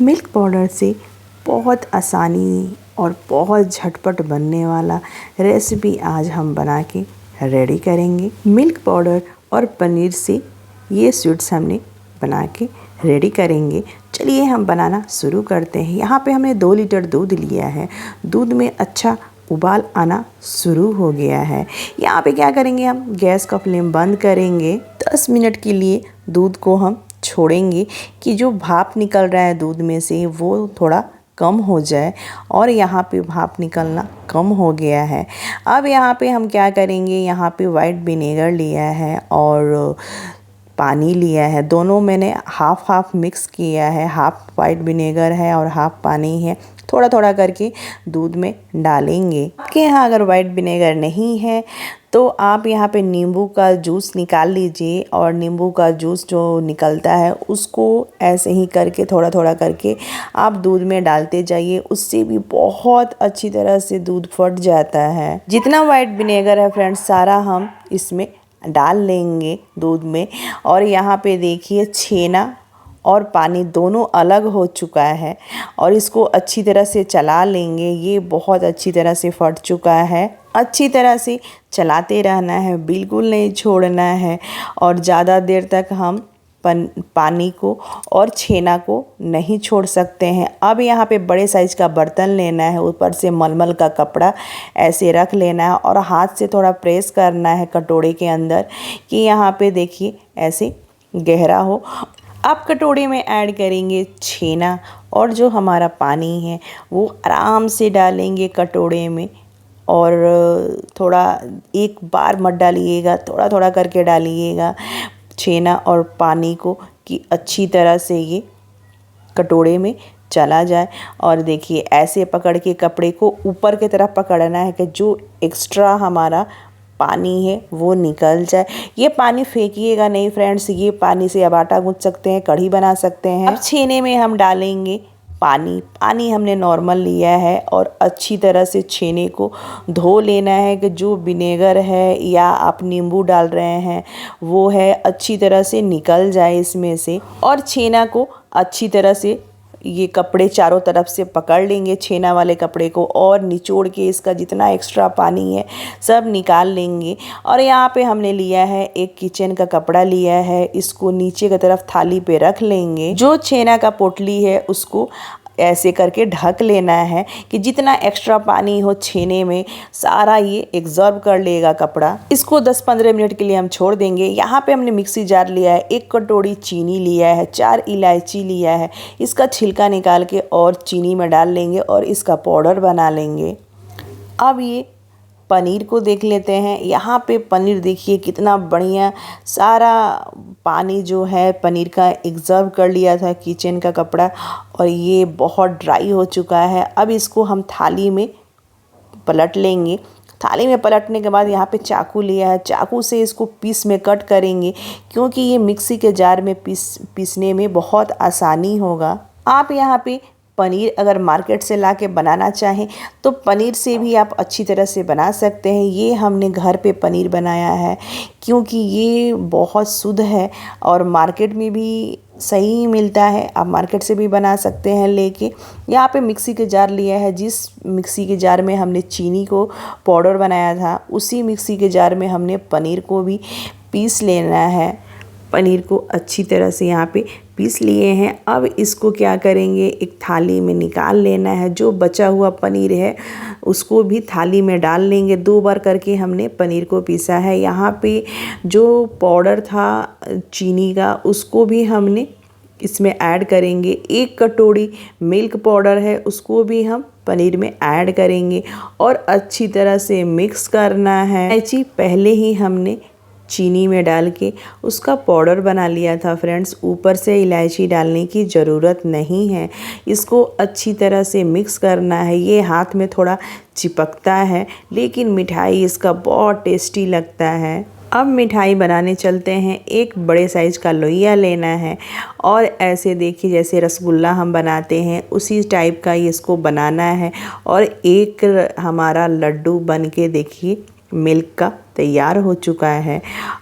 Milk powder से बहुत आसानी और बहुत झटपट बनने वाला रेसिपी आज हम बना के रेडी करेंगे। मिल्क पाउडर और पनीर से ये स्वीट्स हमने बना के रेडी करेंगे। चलिए हम बनाना शुरू करते हैं। यहाँ पे हमने 2 लीटर दूध लिया है। दूध में अच्छा उबाल आना शुरू हो गया है। यहाँ पे क्या करेंगे, हम गैस का फ्लेम बंद करेंगे। 10 मिनट के लिए दूध को हम छोड़ेंगे कि जो भाप निकल रहा है दूध में से वो थोड़ा कम हो जाए। और यहाँ पे भाप निकलना कम हो गया है। अब यहाँ पे हम क्या करेंगे, यहाँ पे वाइट विनेगर लिया है और पानी लिया है। दोनों मैंने हाफ हाफ मिक्स किया है। हाफ वाइट विनेगर है और हाफ पानी है। थोड़ा थोड़ा करके दूध में डालेंगे। आपके यहाँ अगर वाइट विनेगर नहीं है तो आप यहाँ पे नींबू का जूस निकाल लीजिए और नींबू का जूस जो निकलता है उसको ऐसे ही करके थोड़ा थोड़ा करके आप दूध में डालते जाइए। उससे भी बहुत अच्छी तरह से दूध फट जाता है। जितना वाइट विनेगर है फ्रेंड्स सारा हम इसमें डाल लेंगे दूध में। और यहाँ पे देखिए छेना और पानी दोनों अलग हो चुका है और इसको अच्छी तरह से चला लेंगे। ये बहुत अच्छी तरह से फट चुका है। अच्छी तरह से चलाते रहना है, बिल्कुल नहीं छोड़ना है। और ज़्यादा देर तक हम पानी को और छेना को नहीं छोड़ सकते हैं। अब यहाँ पे बड़े साइज़ का बर्तन लेना है, ऊपर से मलमल का कपड़ा ऐसे रख लेना है और हाथ से थोड़ा प्रेस करना है कटोरे के अंदर कि यहाँ पे देखिए ऐसे गहरा हो। अब कटोरे में ऐड करेंगे छेना और जो हमारा पानी है वो आराम से डालेंगे कटोरे में। और थोड़ा एक बार मत डालिएगा, थोड़ा थोड़ा करके डालिएगा छेना और पानी को कि अच्छी तरह से ये कटोरे में चला जाए। और देखिए ऐसे पकड़ के कपड़े को ऊपर की तरफ पकड़ना है कि जो एक्स्ट्रा हमारा पानी है वो निकल जाए। ये पानी फेंकिएगा नहीं फ्रेंड्स, ये पानी से अब आटा गूंथ सकते हैं, कढ़ी बना सकते हैं। अब छेने में हम डालेंगे पानी हमने नॉर्मल लिया है और अच्छी तरह से छेने को धो लेना है कि जो विनेगर है या आप नींबू डाल रहे हैं वो है अच्छी तरह से निकल जाए इसमें से। और छेना को अच्छी तरह से ये कपड़े चारों तरफ से पकड़ लेंगे छेना वाले कपड़े को और निचोड़ के इसका जितना एक्स्ट्रा पानी है सब निकाल लेंगे। और यहाँ पे हमने लिया है एक किचन का कपड़ा लिया है, इसको नीचे की तरफ थाली पे रख लेंगे। जो छेना का पोटली है उसको ऐसे करके ढक लेना है कि जितना एक्स्ट्रा पानी हो छेने में सारा ये एब्जॉर्ब कर लेगा कपड़ा। इसको 10-15 मिनट के लिए हम छोड़ देंगे। यहाँ पे हमने मिक्सी जार लिया है, 1 कटोरी चीनी लिया है, 4 इलायची लिया है। इसका छिलका निकाल के और चीनी में डाल लेंगे और इसका पाउडर बना लेंगे। अब ये पनीर को देख लेते हैं। यहाँ पे पनीर देखिए कितना बढ़िया सारा पानी जो है पनीर का एब्जॉर्ब कर लिया था किचन का कपड़ा और ये बहुत ड्राई हो चुका है। अब इसको हम थाली में पलट लेंगे। थाली में पलटने के बाद यहाँ पे चाकू लिया है, चाकू से इसको पीस में कट करेंगे क्योंकि ये मिक्सी के जार में पीसने में बहुत आसानी होगा। आप यहाँ पे पनीर अगर मार्केट से ला के बनाना चाहें तो पनीर से भी आप अच्छी तरह से बना सकते हैं। ये हमने घर पे पनीर बनाया है क्योंकि ये बहुत शुद्ध है और मार्केट में भी सही मिलता है। आप मार्केट से भी बना सकते हैं लेके। यहाँ पे मिक्सी के जार लिया है, जिस मिक्सी के जार में हमने चीनी को पाउडर बनाया था उसी मिक्सी के जार में हमने पनीर को भी पीस लेना है। पनीर को अच्छी तरह से यहाँ पे पीस लिए हैं। अब इसको क्या करेंगे, एक थाली में निकाल लेना है। जो बचा हुआ पनीर है उसको भी थाली में डाल लेंगे। 2 बार करके हमने पनीर को पीसा है। यहाँ पे जो पाउडर था चीनी का उसको भी हमने इसमें ऐड करेंगे। 1 कटोरी मिल्क पाउडर है उसको भी हम पनीर में ऐड करेंगे और अच्छी तरह से मिक्स करना है। इलायची पहले ही हमने चीनी में डाल के उसका पाउडर बना लिया था फ्रेंड्स, ऊपर से इलायची डालने की ज़रूरत नहीं है। इसको अच्छी तरह से मिक्स करना है। ये हाथ में थोड़ा चिपकता है लेकिन मिठाई इसका बहुत टेस्टी लगता है। अब मिठाई बनाने चलते हैं। एक बड़े साइज़ का लोइया लेना है और ऐसे देखिए जैसे रसगुल्ला हम बनाते हैं उसी टाइप का इसको बनाना है। और एक हमारा लड्डू बन के देखिए मिल्क का तैयार हो चुका है।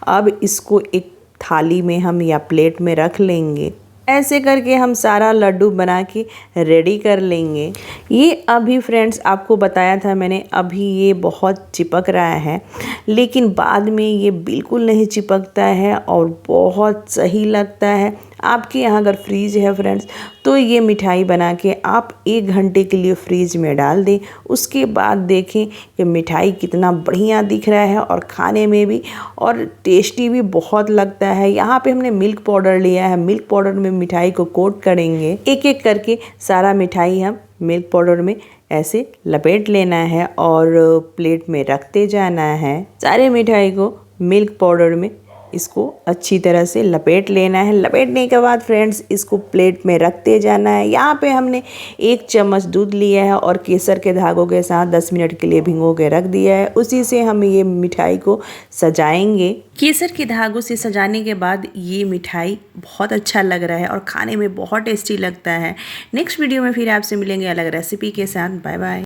अब इसको एक थाली में हम या प्लेट में रख लेंगे। ऐसे करके हम सारा लड्डू बना के रेडी कर लेंगे। ये अभी फ्रेंड्स आपको बताया था मैंने, अभी ये बहुत चिपक रहा है, लेकिन बाद में ये बिल्कुल नहीं चिपकता है और बहुत सही लगता है। आपके यहाँ अगर फ्रीज है फ्रेंड्स तो ये मिठाई बना के आप 1 घंटे के लिए फ्रीज में डाल दें। उसके बाद देखें कि मिठाई कितना बढ़िया दिख रहा है और खाने में भी और टेस्टी भी बहुत लगता है। यहाँ पे हमने मिल्क पाउडर लिया है, मिल्क पाउडर में मिठाई को कोट करेंगे। एक एक करके सारा मिठाई हम मिल्क पाउडर में ऐसे लपेट लेना है और प्लेट में रखते जाना है। सारे मिठाई को मिल्क पाउडर में इसको अच्छी तरह से लपेट लेना है। लपेटने के बाद फ्रेंड्स इसको प्लेट में रखते जाना है। यहाँ पे हमने 1 चम्मच दूध लिया है और केसर के धागों के साथ 10 मिनट के लिए भिगो के रख दिया है। उसी से हम ये मिठाई को सजाएंगे। केसर के धागों से सजाने के बाद ये मिठाई बहुत अच्छा लग रहा है और खाने में बहुत टेस्टी लगता है। नेक्स्ट वीडियो में फिर आपसे मिलेंगे अलग रेसिपी के साथ। Bye bye.